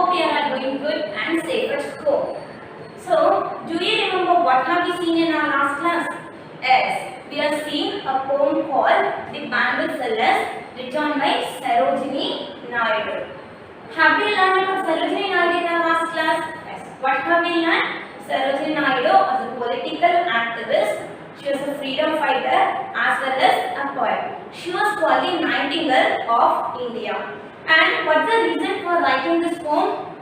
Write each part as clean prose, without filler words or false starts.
hope you are doing good and safe at home. So, do you remember what have we seen in our last class? Yes, we are seeing a poem called The Bangle Sellers, written by Sarojini Naidu. Have we learned about Sarojini Naidu in our last class? Yes. What have we learned? Sarojini Naidu was a political activist. She was a freedom fighter as well as a poet. She was called the Nightingale of India. And what's the reason for writing this poem?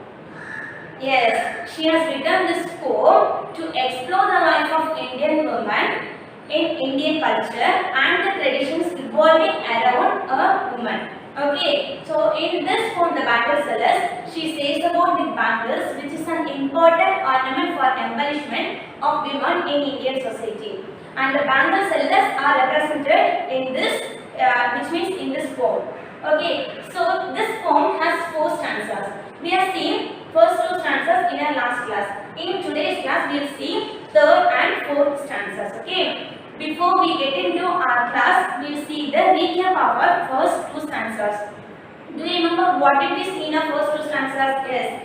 Yes, she has written this poem to explore the life of Indian women in Indian culture and the traditions revolving around a woman. Okay, so in this poem, The Bangle Sellers, she says about the bangles, which is an important ornament for embellishment of women in Indian society. And the bangle sellers are represented in this, which means in this poem. Okay, so this poem has 4 stanzas. We have seen first 2 stanzas in our last class. In today's class, we will see 3rd and 4th stanzas. Okay. Before we get into our class, we will see the recap of our first 2 stanzas. Do you remember what did we see in our first 2 stanzas? Yes.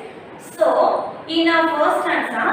So, in our first stanza,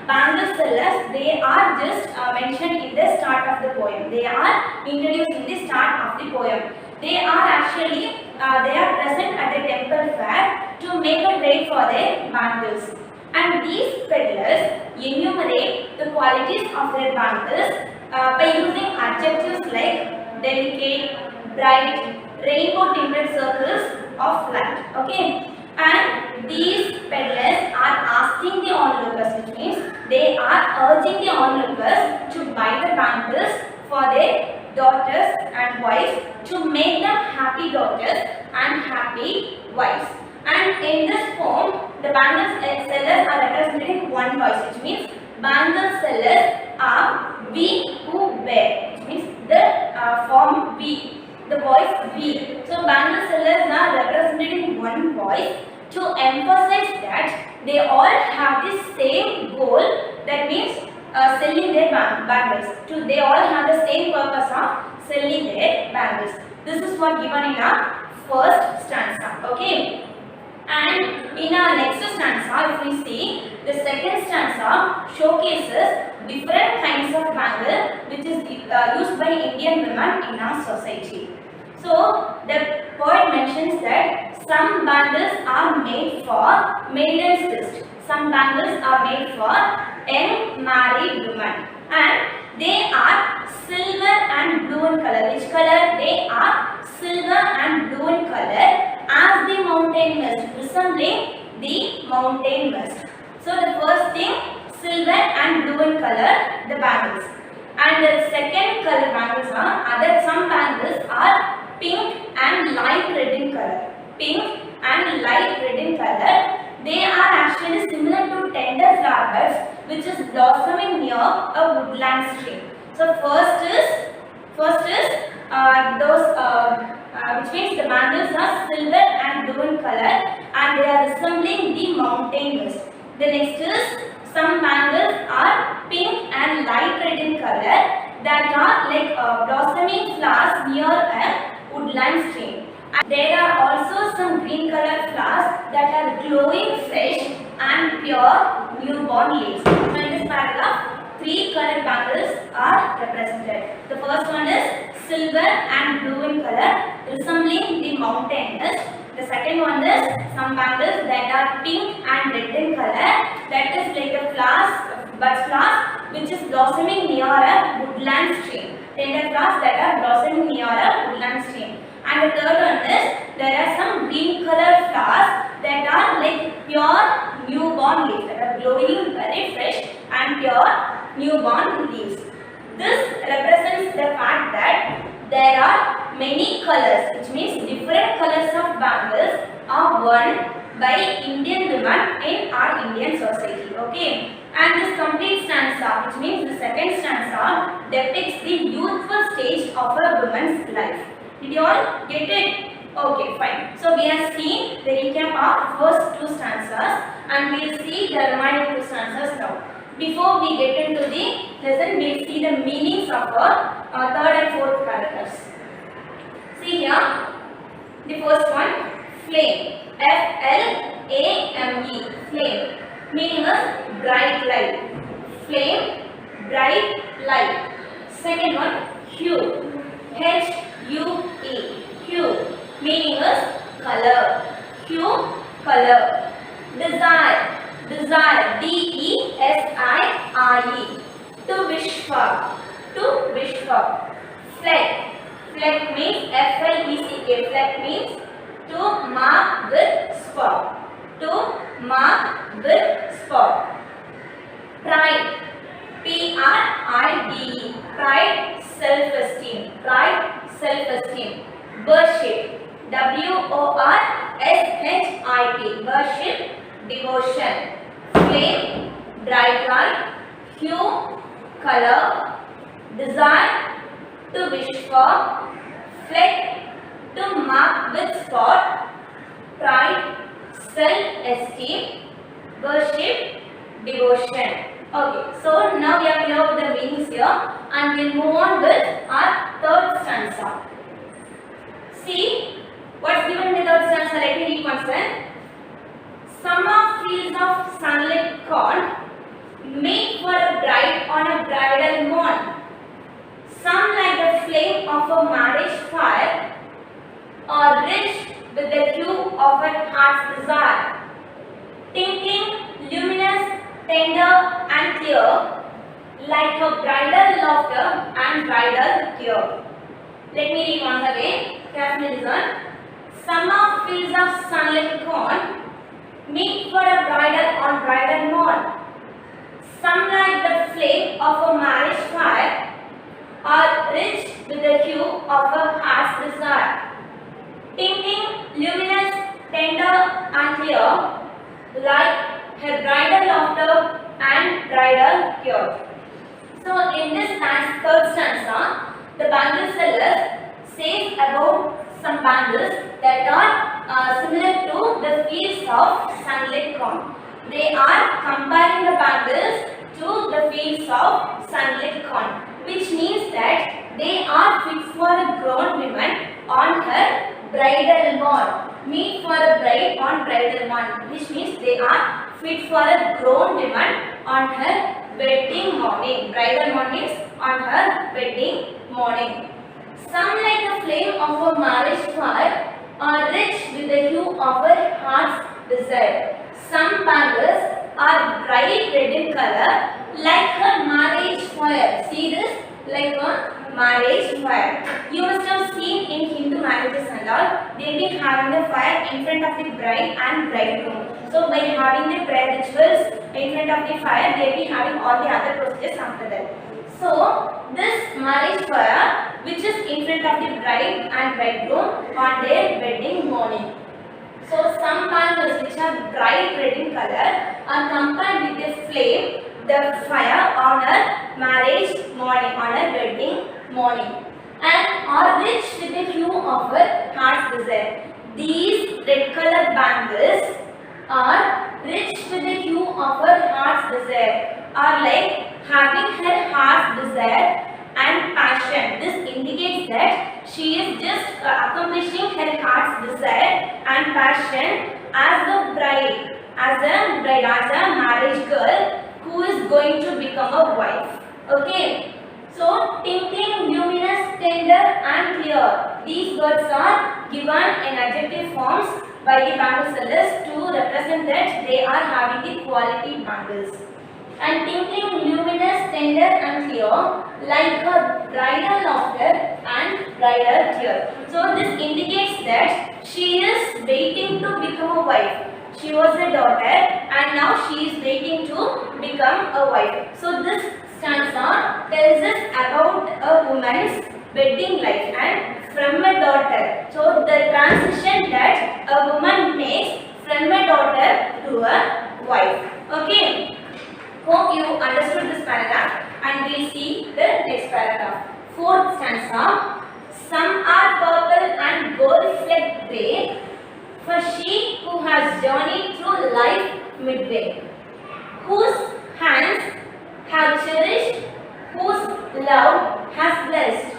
bangle sellers, they are just mentioned in the start of the poem. They are introduced in the start of the poem. They are actually, they are present at the temple fair to make a trade for their bangles. And these peddlers enumerate the qualities of their bangles by using adjectives like delicate, bright, rainbow tinted circles of light. Okay. And these peddlers are asking the onlookers, which means they are urging the onlookers to buy the bangles for their daughters and wives to make them happy daughters and happy wives. And in this poem, the bangle sellers are represented in one voice, which means bangle sellers are we who wear, which means the form we. The voice we. So bangle sellers are represented in one voice to emphasize that they all have the same goal, that means selling their bangles. They all have the same purpose of selling their bangles. This is what given in our first stanza. Okay. And in our next stanza, if we see, the second stanza showcases different kinds of bangle which is used by Indian women in our society. So, the poet mentions that some bangles are made for maidens list, some bangles are made for young married women, and they are silver and blue in color. Which color? They are silver and blue in color as the mountain mist, resembling the mountain mist. So, the first thing, silver and blue in color, the bangles. And the second color bangles are, some bangles are pink and light red in color. Pink and light red in color. They are actually similar to tender flower buds which is blossoming near a woodland stream. So first is which means the bangles are silver and blue in color and they are resembling the mountain mist. The next is some bangles are pink and light red in color that are like blossoming flowers near a woodland stream. And there are also some green color flowers that are glowing fresh and pure newborn leaves. So in this paragraph, 3 colored bangles are represented. The first one is silver and blue in color, resembling the mountain mist. The second one is some bangles that are pink and red in color, that is like the flowers, bud flowers which is blossoming near a woodland stream. Tender flowers that are blossoming near a woodland stream. And the third one is there are some green color flowers that are like pure newborn leaves, that are glowing very fresh and pure newborn leaves. This represents the fact that there are many colors, which means different colors of bangles are worn by Indian women in our Indian society. Okay. And this complete stanza, which means the second stanza, depicts the youthful stage of a woman's life. Did you all get it? Okay, fine. So we have seen the recap of first 2 stanzas and we will see the remaining 2 stanzas now. Before we get into the lesson, we will see the meanings of our 3rd and 4th paragraphs. See here, the first one, flame. Flame. bright light. Flame, bright light. Second one, hue. H-U-E. Hue. Meaning is color. Hue, color. Desire. Desire. D-E-S-I-R-E. To wish for. To wish for. Fleck. Fleck means F-L-E-C-K. Fleck means to mark with spot. To mark with spot. Pride. P-R-I-D-E. Pride, self-esteem. Pride, self-esteem. Worship. W-O-R-S-H-I-P. Worship, devotion. Flame, bright light. Hue, color. Desire, to wish for. Fleck, to mark with spot. Pride, self-esteem. Worship, devotion. Okay, so now we are clear with the meanings here and we'll move on with our third stanza. See what's given in the third stanza. Let me read once again. Summer fields of sunlit corn make for a bride on a bridal morn. Some like the flame of a marriage fire are rich with the hue of a heart's desire. Tinkling, luminous, tender and clear, like a bridal laughter and bridal tear. Let me read once again. Carefully listen. Summer fields of sunlit corn meet for a bridal on bridal morn. Some like the flame of a marriage fire are rich with the hue of a heart's desire. Tinkling, luminous, tender and clear, like her bridal laughter and bridal cure. So in this third stanza, the bangle sellers says about some bangles that are similar to the fields of sunlit corn. They are comparing the bangles to the fields of sunlit corn, which means that they are fit for a grown woman on her bridal morn. Meet for a bride on bridal morn, which means they are fit for a grown woman on her wedding morning. Bridal morn means on her wedding morning. Some like the flame of a marriage fire are rich with the hue of her heart's desire. Some bangles are bright red in color like her marriage fire. See this? Like a marriage fire. You must have seen in Hindu marriages and all, they will be having the fire in front of the bride and bridegroom. So by having the prayer rituals in front of the fire, they will be having all the other procedures after that. So this marriage fire, which is in front of the bride and bridegroom on their wedding morning. So some bangles which are bright red in color are compared with the flame, the fire on a marriage morning, on a wedding morning, and are rich with the hue of her heart's desire. These red color bangles are rich with the hue of her heart's desire, are like having her heart's desire and passion. This indicates that she is just accomplishing her heart's desire and passion as a bride, as a marriage girl who is going to become a wife. Okay. So, tinkling, luminous, tender and clear. These words are given in adjective forms by the bangle sellers to represent that they are having the quality bangles. And tinkling, luminous, tender and clear, like her bridal laughter and bridal tear. So, this indicates that she is waiting to become a wife. She was a daughter and now she is waiting to become a wife. So this stanza tells us about a woman's wedding life and from a daughter. So the transition that a woman makes from a daughter to a wife. Okay. Hope you understood this paragraph and we'll see the next paragraph. Fourth stanza. Some are purple and gold flecked grey, for she who has journeyed through life midway, whose hands have cherished, whose love has blessed,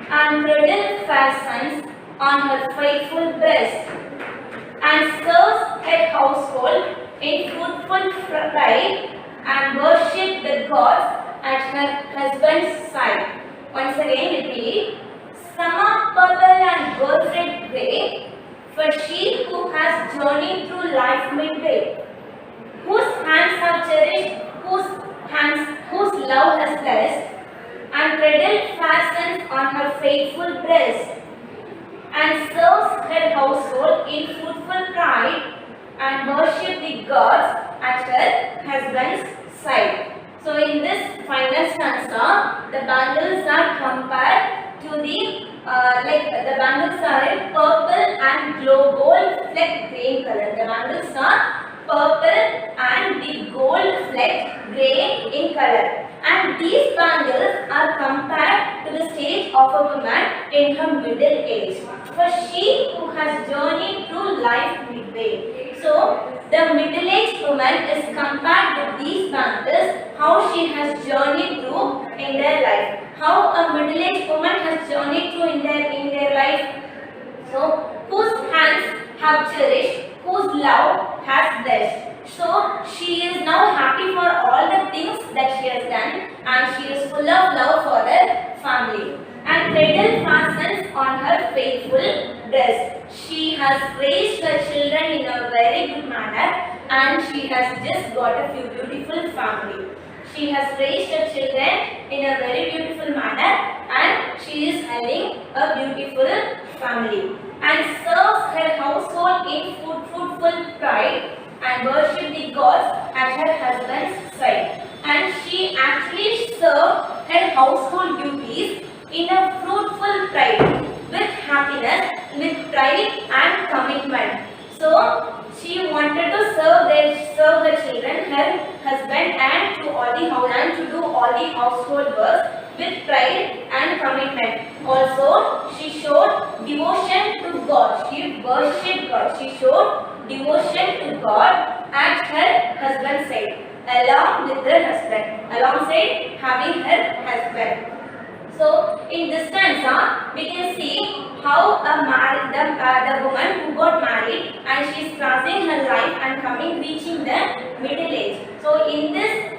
and cradle fastens on her faithful breast, and serves her household in fruitful pride, and worship the gods at her husband's side. Once again repeat. Summer purple and gold red grey, for she who has journeyed through life midway, whose hands have cherished, whose love has blessed, and cradle fastens on her faithful breast, and serves her household in fruitful pride, and worship the gods at her husband's side. So in this final stanza, the bangles are compared to the the bangles are in purple and gold flecked green color. The bangles are purple and the gold flecked grey in color. And these bangles are compared to the stage of a woman in her middle age. For she who has journeyed through life midway. So the middle-aged woman is compared with these bangles, how she has journeyed through in their life. How a middle-aged woman has journeyed through in their life. So whose hands have cherished, whose love has blessed. So she is now happy for all the things that she has done, and she is full of love for her family. And cradle fastens on her faithful breast. She has raised her children in a very good manner, and she has just got a few beautiful family. She has raised her children in a very beautiful manner, and she is having a beautiful family. And serves her household in fruitful pride, and worship the gods at her husband's side. And she actually served her household duties in a fruitful pride, with happiness, with pride and commitment. So she wanted to serve her children, her husband, and to all the house and to do all the household works with pride and commitment. Also, she showed devotion to God. She worshipped God. She showed devotion to God at her husband's side, along with her husband, alongside having her husband. So in this stanza, we can see how the woman who got married and she is crossing her life and reaching the middle age. So in this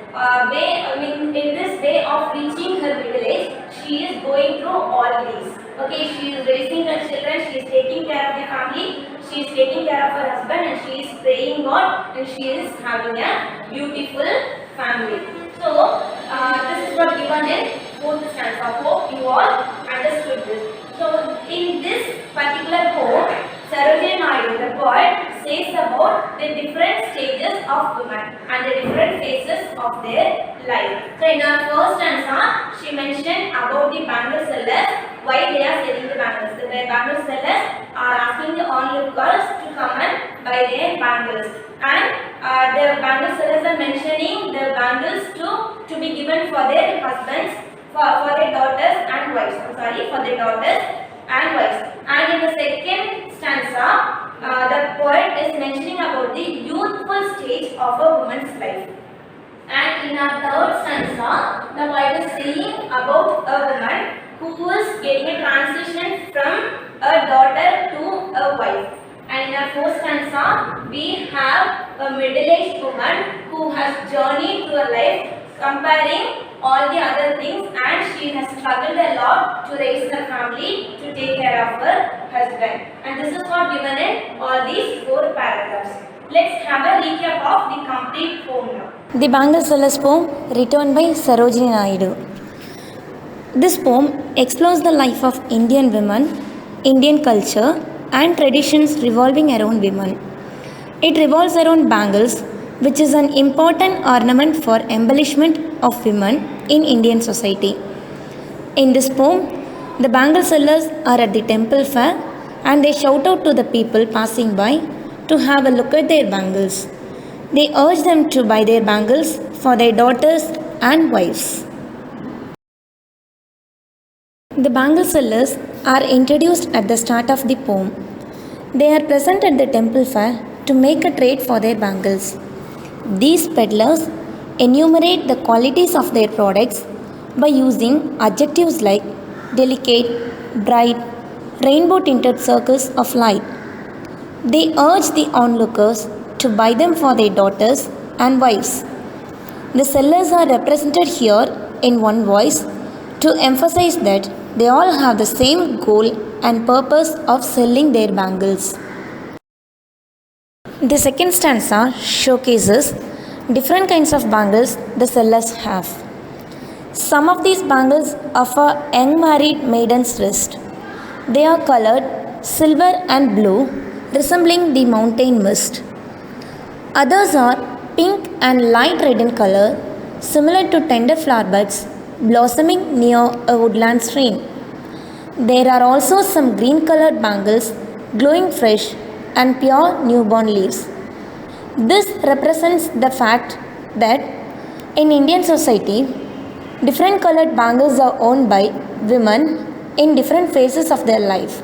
way of reaching her middle age, she is going through all these. Okay, she is raising her children, she is taking care of the family, she is taking care of her husband, and she is praying God, and she is having a beautiful family. So this is what given in fourth stanza. Hope you all understood this. So in this particular poem, Sarojini Naidu, the poet, says about the different stages of women and the different phases of their life. So in our first stanza, she mentioned about the bangle sellers, why they are selling the bangles. The bangle sellers are asking the onlookers to come and buy their bangles. And the bangle sellers are mentioning the bangles to be given for their husbands, for their daughters and wives. For their daughters and wives. And in the second stanza, the poet is mentioning about the youthful stage of a woman's life. And in our third stanza, the poet is saying about a woman who is getting a transition from a daughter to a wife. And in our fourth stanza, we have a middle-aged woman who has journeyed through a life, comparing all the other things, and she has struggled a lot to raise her family, to take care of her husband. And this is what given in all these four paragraphs. Let's have a recap of the complete poem now. The Bangle Sellers poem, written by Sarojini Naidu. This poem explores the life of Indian women, Indian culture, and traditions revolving around women. It revolves around bangles, which is an important ornament for embellishment of women in Indian society. In this poem, the bangle sellers are at the temple fair and they shout out to the people passing by to have a look at their bangles. They urge them to buy their bangles for their daughters and wives. The bangle sellers are introduced at the start of the poem. They are present at the temple fair to make a trade for their bangles. These peddlers enumerate the qualities of their products by using adjectives like delicate, bright, rainbow tinted circles of light. They urge the onlookers to buy them for their daughters and wives. The sellers are represented here in one voice to emphasize that they all have the same goal and purpose of selling their bangles. The second stanza showcases different kinds of bangles the sellers have. Some of these bangles are for young married maidens' wrist. They are colored silver and blue, resembling the mountain mist. Others are pink and light red in color, similar to tender flower buds blossoming near a woodland stream. There are also some green colored bangles glowing fresh and pure newborn leaves. This represents the fact that in Indian society, different colored bangles are owned by women in different phases of their life.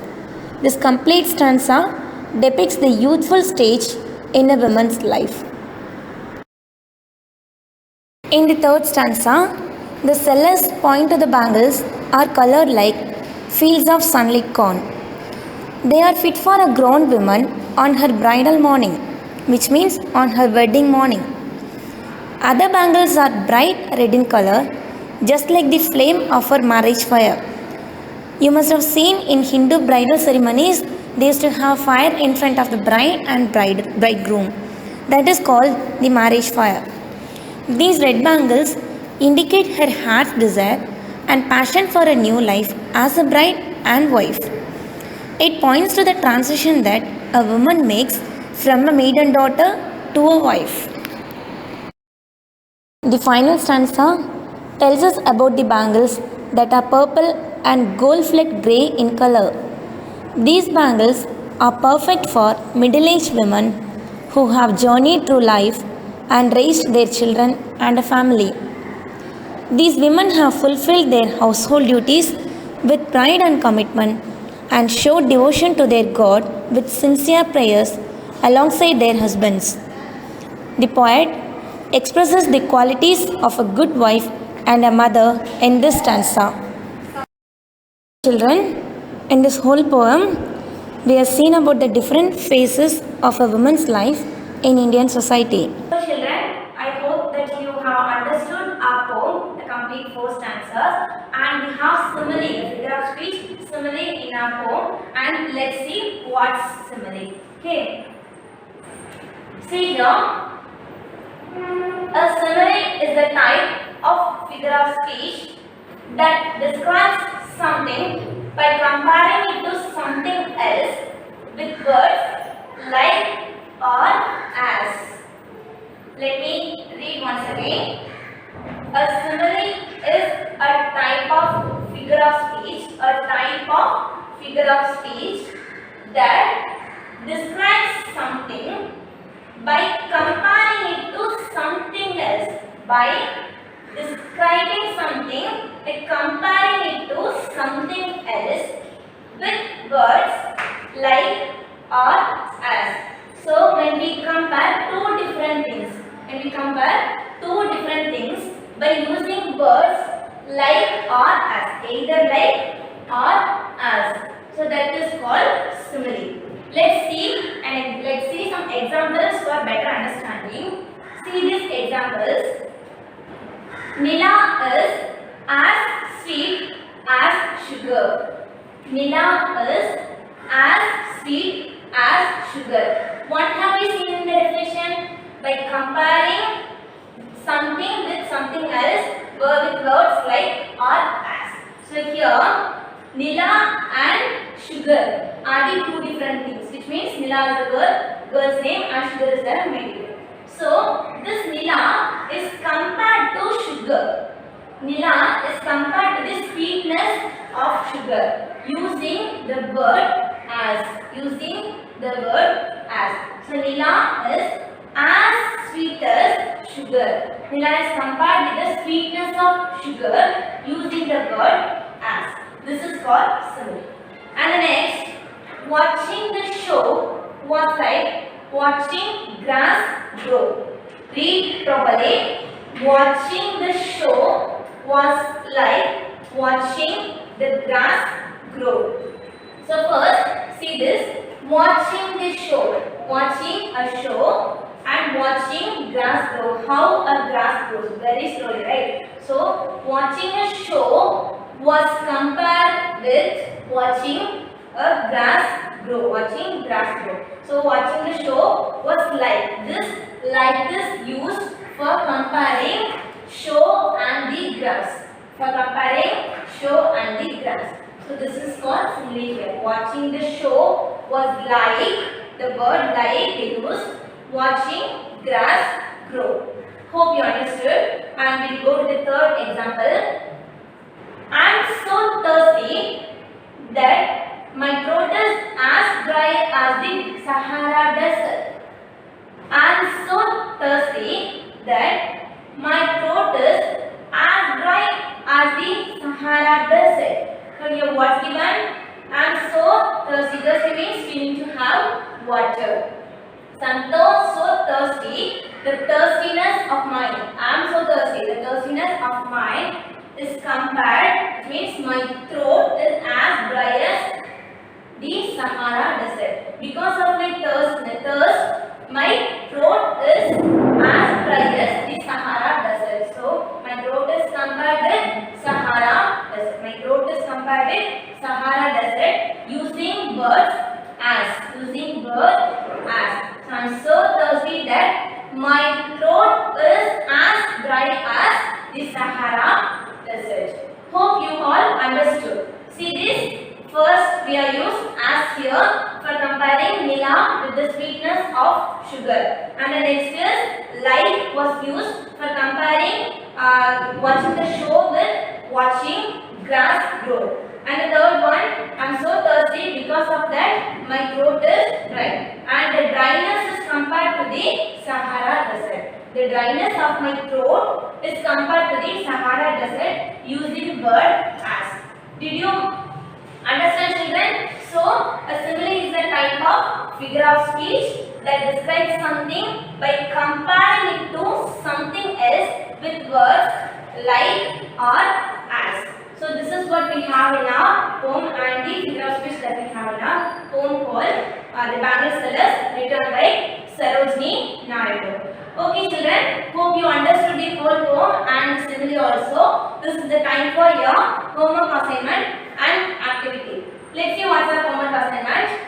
This complete stanza depicts the youthful stage in a woman's life. In the third stanza, the sellers point to the bangles are colored like fields of sunlit corn. They are fit for a grown woman on her bridal morning, which means on her wedding morning. Other bangles are bright red in color, just like the flame of her marriage fire. You must have seen in Hindu bridal ceremonies, they used to have fire in front of the bride and bridegroom. That is called the marriage fire. These red bangles indicate her heart's desire and passion for a new life as a bride and wife. It points to the transition that a woman makes from a maiden daughter to a wife. The final stanza tells us about the bangles that are purple and gold-flecked grey in color. These bangles are perfect for middle-aged women who have journeyed through life and raised their children and a family. These women have fulfilled their household duties with pride and commitment and showed devotion to their God with sincere prayers alongside their husbands. The poet expresses the qualities of a good wife and a mother in this stanza. Children, in this whole poem, we have seen about the different phases of a woman's life in Indian society. So children, I hope that you have understood our poem, the complete 4 stanzas, and we have simile, the figure of speech simile in our poem, and let's see what's simile. Okay. See here, a simile is the type of figure of speech that describes something by comparing it to something else with words like or as. Let me read once again. A simile is a type of figure of speech, that describes something by comparing it to something else. By describing something by comparing it to something else with words like or as. So when we compare two different things by using words like or as, either like or as, so that is called simile. Let's see some examples for better understanding. See these examples. Nila is as sweet as sugar. Nila is as sweet as sugar. What have we seen in the definition? By comparing something with something else with words like or as. So here, Nila and sugar are the two different things, which means Nila is a girl's name, and sugar is their maiden. So this Nila is compared to sugar. Nila is compared to the sweetness of sugar using the word as. So Nila is as sweet as sugar. Nila is compared with the sweetness of sugar using the word as. This is called simile. And the next, watching the show was like watching grass grow. Read properly. Watching the show was like watching the grass grow. So first, see this. Watching the show. Watching a show and and watching grass grow. How a grass grows, very slowly, right? So watching a show was compared with watching a grass grow. Watching grass grow. So watching the show was like this used for comparing show and the grass. For comparing show and the grass. So this is called simile here. Watching the show was like, the word like used, watching grass grow. Hope you understood. And we go to the third example. I am so thirsty that my throat is as dry as the Sahara Desert. I am so thirsty that my throat is as dry as the Sahara Desert. So here what's given? I am so thirsty. Thirsty means we need to have water. So I am so thirsty. The thirstiness of mine. I am so thirsty. The thirstiness of mine is compared. It means my throat is as dry as the Sahara Desert. Because of my thirst, my throat is as dry as the Sahara Desert. So my throat is compared with Sahara Desert. My throat is compared with Sahara Desert using words as. Using word as. So I am so thirsty that my throat is as dry as the Sahara Desert. Hope you all understood. See this. First, we are used as here for comparing Nila with the sweetness of sugar. And the next is like was used for comparing watching the show with watching grass grow. And the third one, I am so thirsty because of that my throat is dry. And the dryness is compared to the Sahara Desert. The dryness of my throat is compared to the Sahara Desert using word as. Did you understand, children? So, a simile is a type of figure of speech that describes something by comparing it to something else with words like or as. So, this is what we have in our poem and the figure of speech that we have in our poem called The Bangle Sellers, written by Sarojini Naidu. Okay, children, hope you understood the whole poem and the simile also. This is the time for your homework assignment and activity. Let's see what's our homework assignment.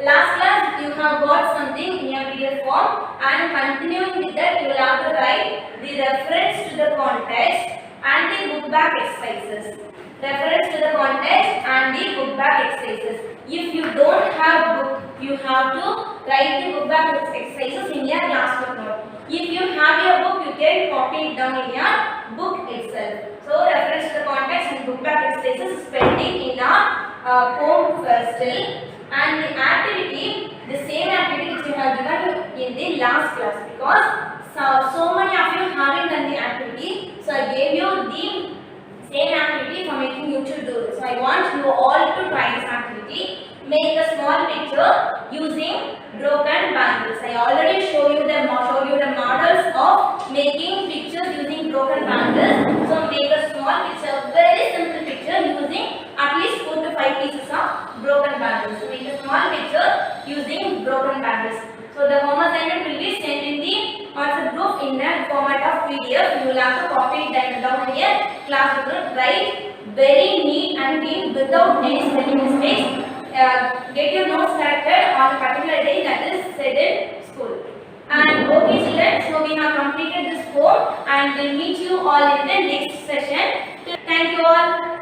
Last class you have got something in your PDF form, and continuing with that you will have to write the reference to the context and the book back exercises. Reference to the context and the book back exercises. If you don't have book, you have to write the book back exercises in your classwork note. If you have your book, you can copy it down in your book itself. So, reference to the context and book back exercises is pending in our poem still. And the activity, the same activity which you have given in the last class, because so many of you haven't done the activity. So, I gave you the same activity for making you to do this. So, I want you all to try this activity. Make a small picture using broken bangles. I already showed you the models of making pictures using broken bangles. So make a small picture, very simple picture using at least 4 to 5 pieces of broken bangles. So make a small picture using broken bangles. So the home assignment will be sent in the WhatsApp group in the format of PDF. You will have to copy it down here. Class will write very neat and clean without any spelling mistakes. Get your notes corrected on a particular day that is said in school. And okay, children, so we have completed this poem and we'll meet you all in the next session. Thank you all.